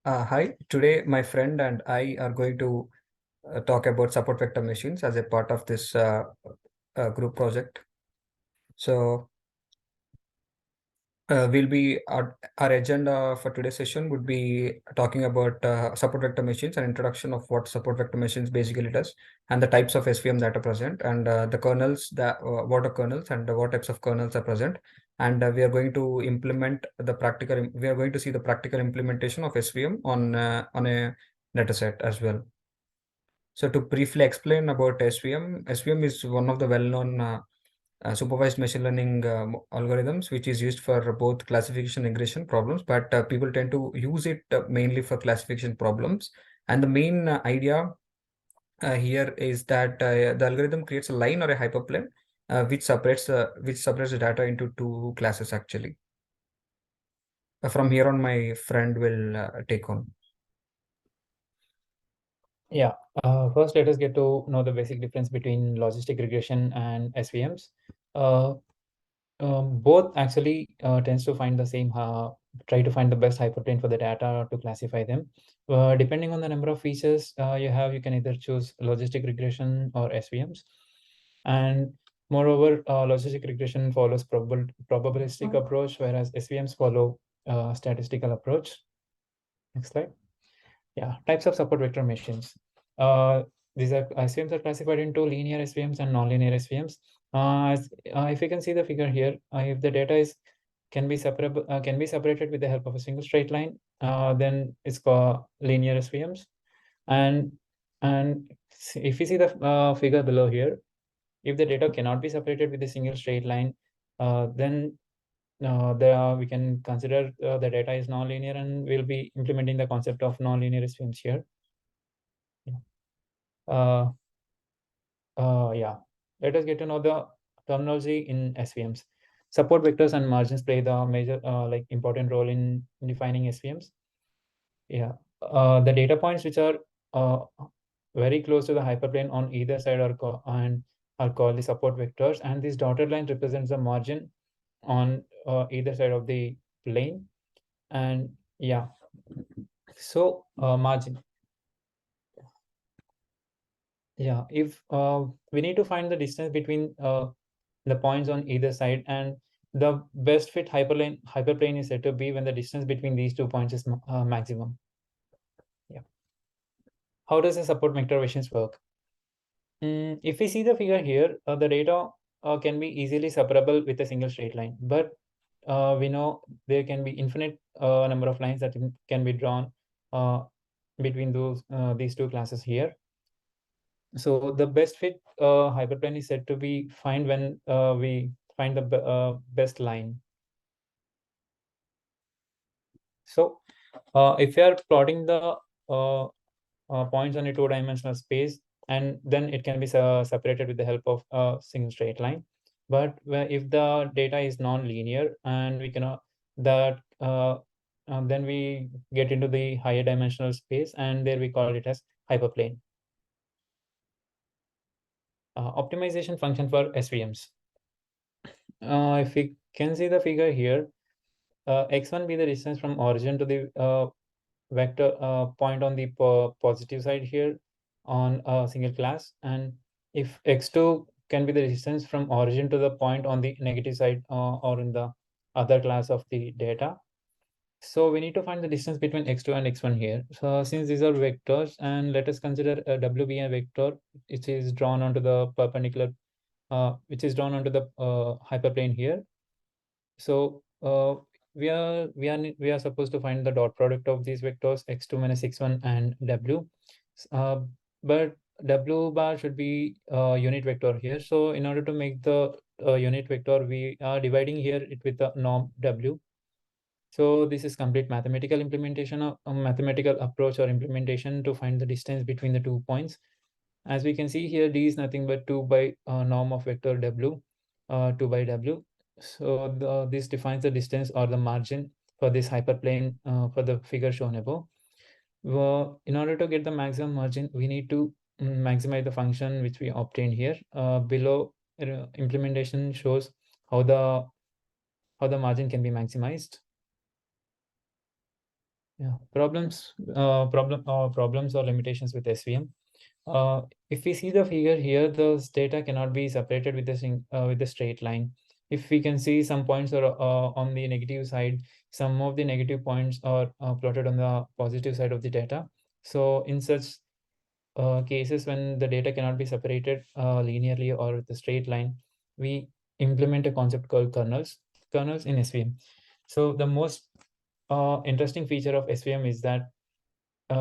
Hi, today my friend and I are going to talk about support vector machines as a part of this group project. So, our agenda for today's session would be talking about support vector machines and introduction of what support vector machines basically does, and the types of SVMs that are present, and the kernels that what are kernels and what types of kernels are present. And we are going to implement the practical. We are going to see the practical implementation of SVM on a dataset as well. So to briefly explain about SVM, SVM is one of the well-known supervised machine learning algorithms, which is used for both classification and regression problems, but people tend to use it mainly for classification problems. And the main idea here is that the algorithm creates a line or a hyperplane which separates the data into two classes actually. From here on, my friend will take on. Yeah, first let us get to know the basic difference between logistic regression and SVMs. Uh, both actually tends to find the same, try to find the best hyperplane for the data to classify them. Depending on the number of features you have, you can either choose logistic regression or SVMs. And moreover, logistic regression follows probabilistic approach, whereas SVMs follow statistical approach. Next slide. Yeah, types of support vector machines. Uh, these are SVMs are classified into linear SVMs and nonlinear SVMs. If you can see the figure here, if the data can be separated with the help of a single straight line, then it's called linear SVMs. And if you see the figure below here, if the data cannot be separated with a single straight line, then we can consider the data is nonlinear, and we'll be implementing the concept of nonlinear SVMs here. Uh, yeah, let us get to know the terminology in SVMs. Support vectors and margins play the major, important role in defining SVMs. Yeah, the data points which are uh, very close to the hyperplane on either side are called the support vectors, and this dotted line represents the margin on either side of the plane. And yeah, so margin. Yeah, if we need to find the distance between the points on either side, and the best fit hyperplane is said to be when the distance between these 2 points is maximum. Yeah. How does the support vector machines work? If we see the figure here, the data can be easily separable with a single straight line, but we know there can be infinite number of lines that can be drawn between these two classes here. So the best fit hyperplane is said to be find when we find the best line. So if you are plotting the points on a two-dimensional space, and then it can be separated with the help of a single straight line. But if the data is non-linear, and we cannot that then we get into the higher dimensional space, and there we call it as hyperplane. Optimization function for SVMs. If we can see the figure here, x1 be the distance from origin to the vector point on the positive side here on a single class, and if x2 can be the distance from origin to the point on the negative side or in the other class of the data. So we need to find the distance between x2 and x1 here. So since these are vectors, and let us consider a WB vector which is drawn onto the perpendicular, which is drawn onto the hyperplane here. So we are supposed to find the dot product of these vectors x2 minus x1 and w, but w bar should be unit vector here. So in order to make the unit vector, we are dividing here it with the norm w. So this is complete mathematical implementation of a mathematical approach or implementation to find the distance between the 2 points. As we can see here, d is nothing but 2 by norm of vector w, 2 by w. So this defines the distance or the margin for this hyperplane for the figure shown above. In order to get the maximum margin, we need to maximize the function which we obtained here. Below implementation shows how the margin can be maximized. Yeah, problems or limitations with SVM. If we see the figure here, those data cannot be separated with with the straight line. If we can see some points are on the negative side, some of the negative points are plotted on the positive side of the data. So in such cases when the data cannot be separated linearly or with a straight line, we implement a concept called kernels in SVM. So the most interesting feature of SVM is that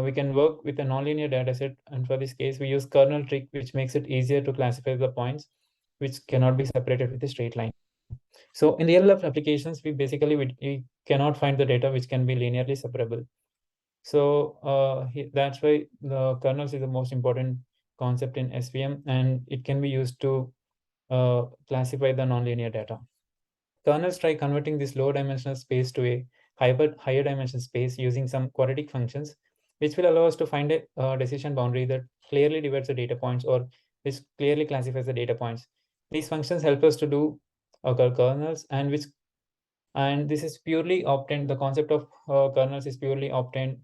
we can work with a nonlinear dataset, and for this case, we use kernel trick, which makes it easier to classify the points which cannot be separated with a straight line. So in real life applications, we cannot find the data which can be linearly separable. So that's why the kernels is the most important concept in SVM, and it can be used to classify the nonlinear data. Kernels try converting this low dimensional space to a higher dimensional space using some quadratic functions, which will allow us to find a decision boundary that clearly divides the data points or which clearly classifies the data points. These functions help us to do kernels, and this is purely obtained. The concept of kernels is purely obtained,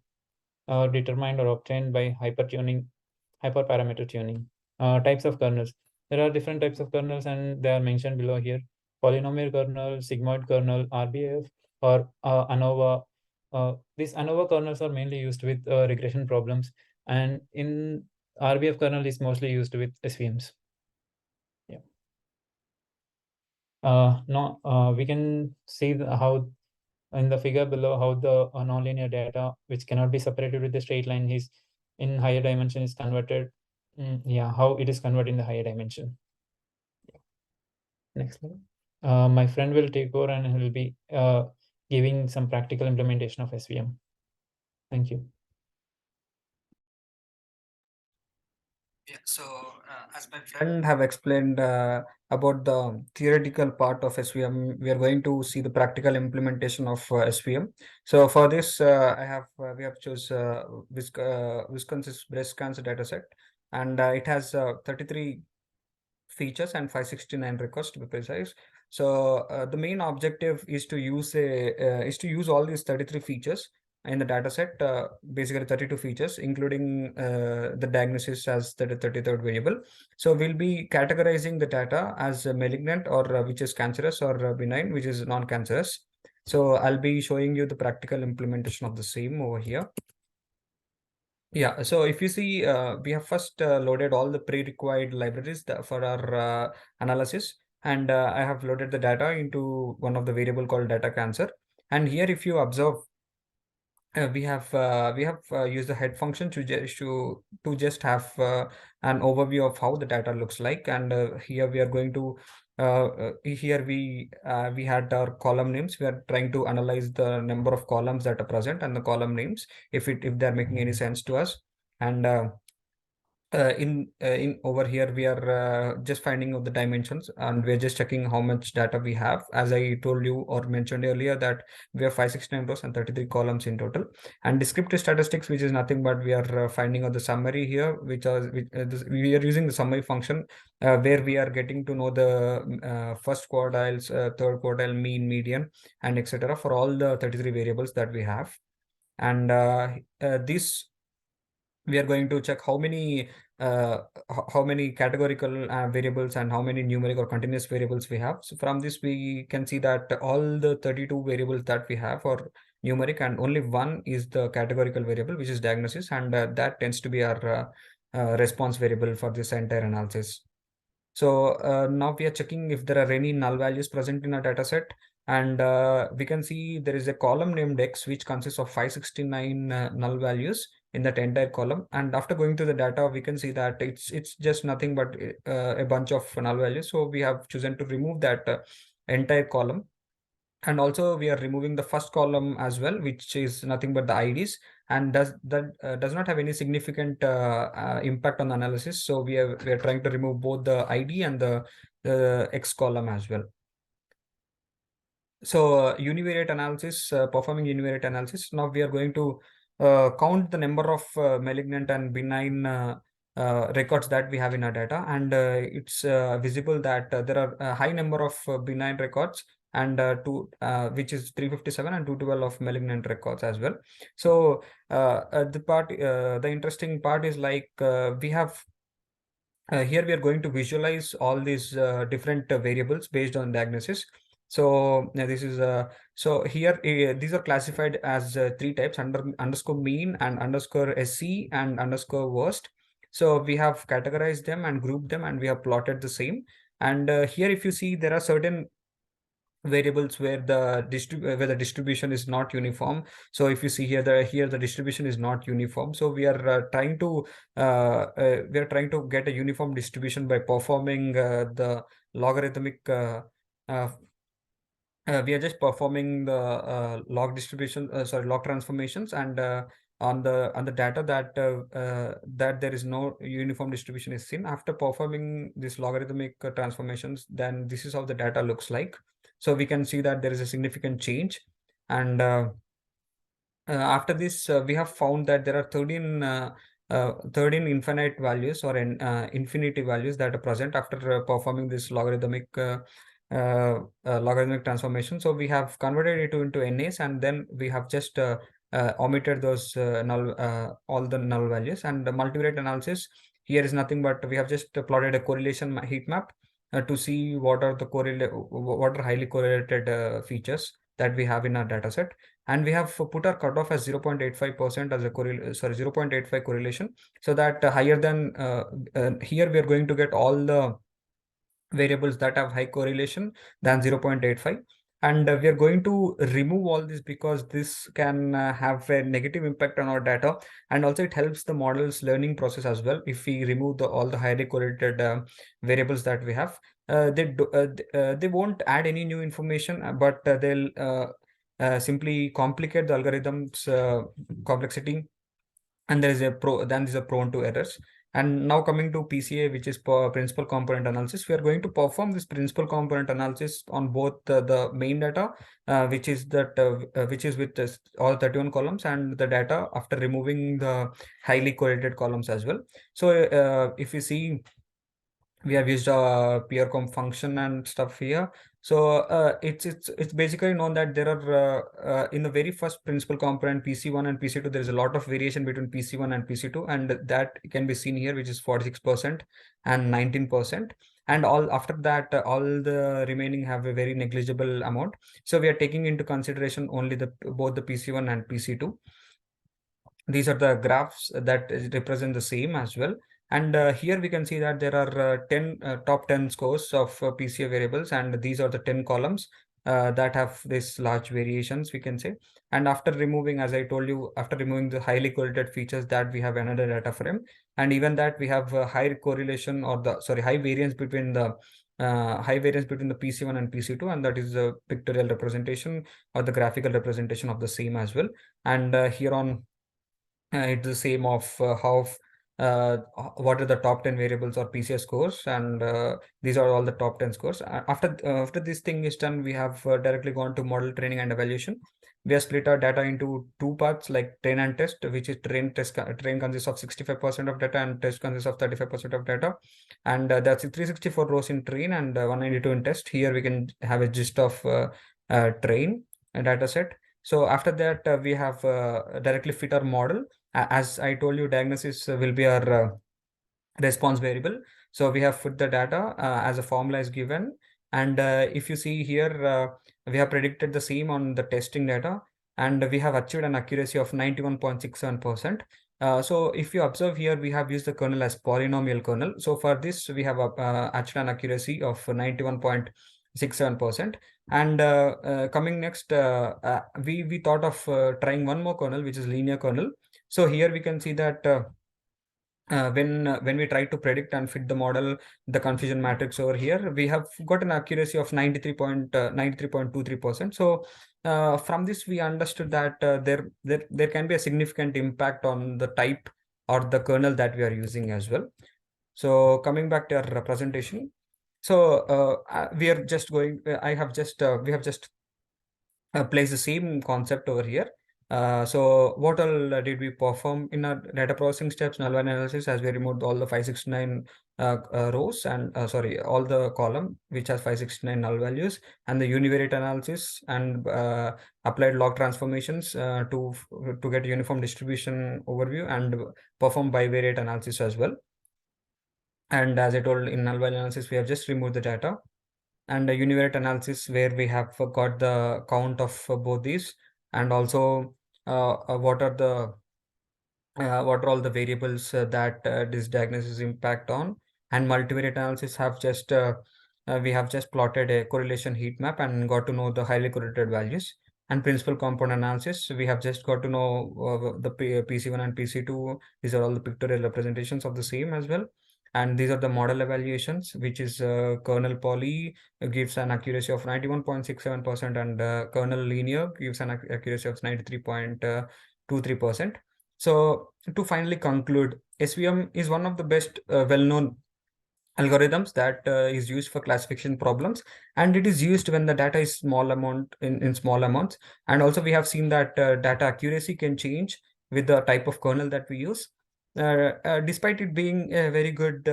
determined or obtained by hyperparameter tuning. Types of kernels. There are different types of kernels, and they are mentioned below here: polynomial kernel, sigmoid kernel, RBF, or ANOVA. These ANOVA kernels are mainly used with regression problems, and in RBF kernel is mostly used with SVMs. Yeah. No, we can see how in the figure below how the nonlinear data which cannot be separated with the straight line is in higher dimension is converted. Yeah, how it is converted in the higher dimension. Next slide. My friend will take over and he will be giving some practical implementation of SVM. Thank you. Yeah, so as my friend have explained about the theoretical part of SVM, we are going to see the practical implementation of SVM. So for this, we have choose Wisconsin's breast cancer dataset, and it has 33 features and 569 records to be precise. So the main objective is to use all these 33 features in the dataset, basically 32 features, including the diagnosis as the 33rd variable. So we'll be categorizing the data as malignant, or which is cancerous, or benign, which is non-cancerous. So I'll be showing you the practical implementation of the same over here. Yeah, so if you see, we have first loaded all the pre-required libraries for our analysis, and I have loaded the data into one of the variable called data cancer. And here, if you observe, we have used the head function to just have an overview of how the data looks like. And here we are going to here we had our column names. We are trying to analyze the number of columns that are present and the column names, if they're making any sense to us. And in over here we are just finding out the dimensions, and we're just checking how much data we have. As I told you or mentioned earlier, that we have 569 rows and 33 columns in total. And descriptive statistics, which is nothing but we are finding out the summary here, we are using the summary function, where we are getting to know the first quartiles, third quartile, mean, median, and etc. for all the 33 variables that we have. And this we are going to check how many categorical variables and how many numeric or continuous variables we have. So from this we can see that all the 32 variables that we have are numeric, and only one is the categorical variable, which is diagnosis, and that tends to be our response variable for this entire analysis. So now we are checking if there are any null values present in our data set. And we can see there is a column named X, which consists of 569 null values in that entire column. And after going to the data, we can see that it's just nothing but a bunch of null values. So we have chosen to remove that entire column. And also we are removing the first column as well, which is nothing but the IDs, and does not have any significant impact on the analysis. So we are trying to remove both the ID and the X column as well. So univariate analysis, performing univariate analysis. Now we are going to count the number of malignant and benign records that we have in our data, and it's visible that there are a high number of benign records and which is 357 and 212 of malignant records as well. So the interesting part is like we have here we are going to visualize all these different variables based on diagnosis. So this is so here these are classified as three types: underscore mean and underscore SC and underscore worst. So we have categorized them and grouped them, and we have plotted the same. And here, if you see, there are certain variables where the distribution is not uniform. So if you see here, the distribution is not uniform. So we are trying to get a uniform distribution by performing the logarithmic uh, we are just performing the log transformations, and on the data that there is no uniform distribution is seen. After performing these logarithmic transformations, then this is how the data looks like. So we can see that there is a significant change. And after this, we have found that there are 13 infinite values or infinity values that are present after performing this logarithmic transformation. So we have converted it into NAs, and then we have just omitted those all the null values. And the multivariate analysis here is nothing but we have just plotted a correlation heat map to see what are highly correlated features that we have in our data set. And we have put our cutoff as 0.85% as a 0.85 correlation, so that higher than here we are going to get all the variables that have high correlation than 0.85. And we are going to remove all this because this can have a negative impact on our data, and also it helps the model's learning process as well. If we remove all the highly correlated variables that we have, they won't add any new information, but they'll simply complicate the algorithm's complexity, and then there's a prone to errors. And now coming to PCA, which is principal component analysis, we are going to perform this principal component analysis on both the main data, which is with all 31 columns, and the data after removing the highly correlated columns as well. So if you see, we have used a PRCom function and stuff here. So it's basically known that there are in the very first principal component PC1 and PC2, there is a lot of variation between PC1 and PC2, and that can be seen here, which is 46% and 19%. And all after that, all the remaining have a very negligible amount. So we are taking into consideration only both the PC1 and PC2. These are the graphs that represent the same as well. And here we can see that there are 10 top 10 scores of PCA variables, and these are the 10 columns that have this large variations, we can say. And after removing, as I told you, after removing the highly correlated features, that we have another data frame, and even that we have a high correlation, or high variance between the PC1 and PC2, and that is a pictorial representation or the graphical representation of the same as well. And here on it's the same of what are the top 10 variables or PCS scores, and these are all the top 10 scores. After this thing is done, we have directly gone to model training and evaluation. We have split our data into two parts, like train and test, which is train consists of 65% of data and test consists of 35% of data. And that's 364 rows in train and 192 in test. Here we can have a gist of train data set. So after that, we have directly fit our model. As I told you, diagnosis will be our response variable. So we have put the data as a formula is given. And if you see here, we have predicted the same on the testing data, and we have achieved an accuracy of 91.67%. So if you observe here, we have used the kernel as polynomial kernel. So for this, we have achieved an accuracy of 91.67%. And coming next, we thought of trying one more kernel, which is linear kernel. So here we can see that when we try to predict and fit the model, the confusion matrix over here, we have got an accuracy of 93.23%. So from this, we understood that there can be a significant impact on the type or the kernel that we are using as well. So coming back to our presentation, so we are just going. We have just placed the same concept over here. So what all did we perform in our data processing steps? Null analysis, as we removed all the 569 rows and sorry, all the column which has 569 null values, and the univariate analysis, and applied log transformations to get uniform distribution overview, and perform bivariate analysis as well. And as I told, in null value analysis, we have just removed the data, and a univariate analysis where we have got the count of both these, and also what are all the variables that this diagnosis impact on. And multivariate analysis have just we have just plotted a correlation heat map and got to know the highly correlated values. And principal component analysis, we have just got to know the PC1 and PC2. These are all the pictorial representations of the same as well. And these are the model evaluations, which is kernel poly gives an accuracy of 91.67%, and kernel linear gives an accuracy of 93.23%. So to finally conclude, SVM is one of the best well-known algorithms that is used for classification problems, and it is used when the data is small amount in small amounts. And also we have seen that data accuracy can change with the type of kernel that we use. Despite it being a very good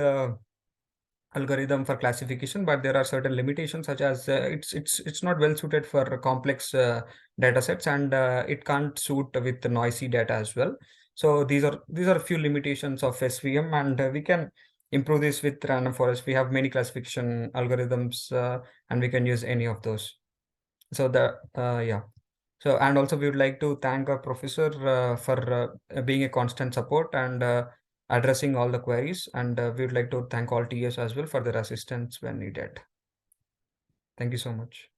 algorithm for classification, but there are certain limitations, such as it's not well suited for complex data sets, and it can't suit with the noisy data as well. So these are a few limitations of SVM, and we can improve this with random forest. We have many classification algorithms, and we can use any of those. So yeah. So, and also we would like to thank our professor for being a constant support and addressing all the queries. And we would like to thank all TS as well for their assistance when needed. Thank you so much.